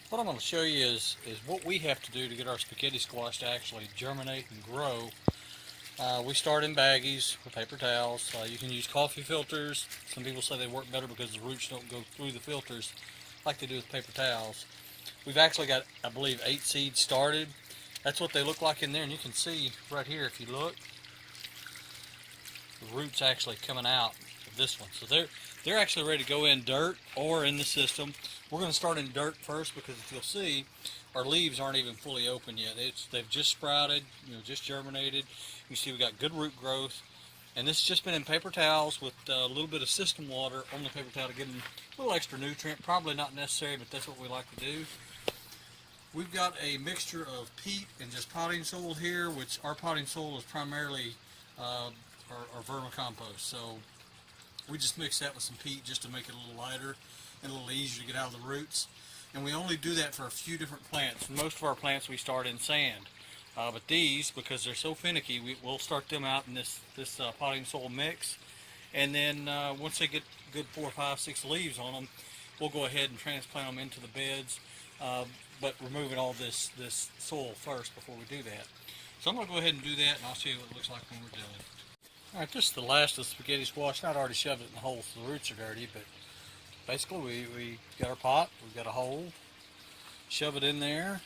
What I'm going to show you is what we have to do to get our spaghetti squash to actually germinate and grow. We start in baggies with paper towels. You can use coffee filters. Some people say they work better because the roots don't go through the filters like they do with paper towels. We've actually got, I believe, 8 seeds started. That's what they look like in there, and you can see right here if you look, the roots actually coming out of this one. So they're actually ready to go in dirt or in the system. We're going to start in dirt first because if you'll see, our leaves aren't even fully open yet. They've just sprouted, just germinated. You see we got good root growth. And this has just been in paper towels with a little bit of system water on the paper towel to give them a little extra nutrient. Probably not necessary, but that's what we like to do. We've got a mixture of peat and just potting soil here, which our potting soil is primarily our vermicompost. So we just mix that with some peat just to make it a little lighter and a little easier to get out of the roots. And we only do that for a few different plants. Most of our plants we start in sand. But these, because they're so finicky, we'll start them out in this potting soil mix. And then once they get good 4, 5, 6 leaves on them, we'll go ahead and transplant them into the beds, but removing all this soil first before we do that. So I'm going to go ahead and do that, and I'll show you what it looks like when we're done. Alright, this is the last of the spaghetti squash. I'd already shoved it in the hole so the roots are dirty, but basically we got our pot, we've got a hole, shove it in there.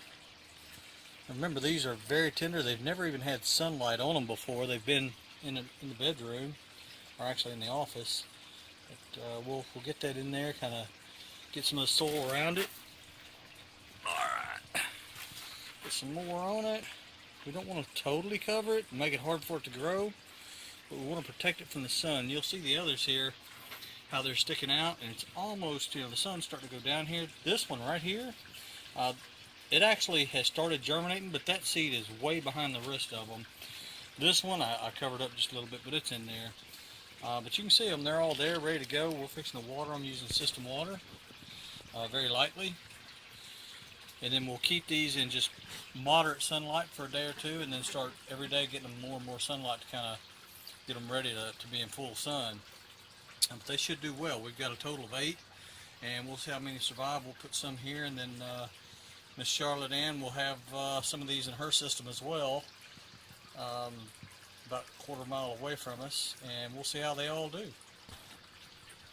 And remember, these are very tender. They've never even had sunlight on them before. They've been in the bedroom, or actually in the office. But we'll get that in there, kind of get some of the soil around it. Alright, put some more on it. We don't want to totally cover it and make it hard for it to grow, but we want to protect it from the sun. You'll see the others here, how they're sticking out, and it's almost, the sun's starting to go down here. This one right here, it actually has started germinating, but that seed is way behind the rest of them. This one I covered up just a little bit, but it's in there. But you can see them, they're all there, ready to go. We're fixing to water them using system water, very lightly. And then we'll keep these in just moderate sunlight for a day or two, and then start every day getting them more and more sunlight to kind of get them ready to be in full sun. But they should do well. We've got a total of 8, and we'll see how many survive. We'll put some here, and then Miss Charlotte Ann will have some of these in her system as well, about a quarter mile away from us, and we'll see how they all do.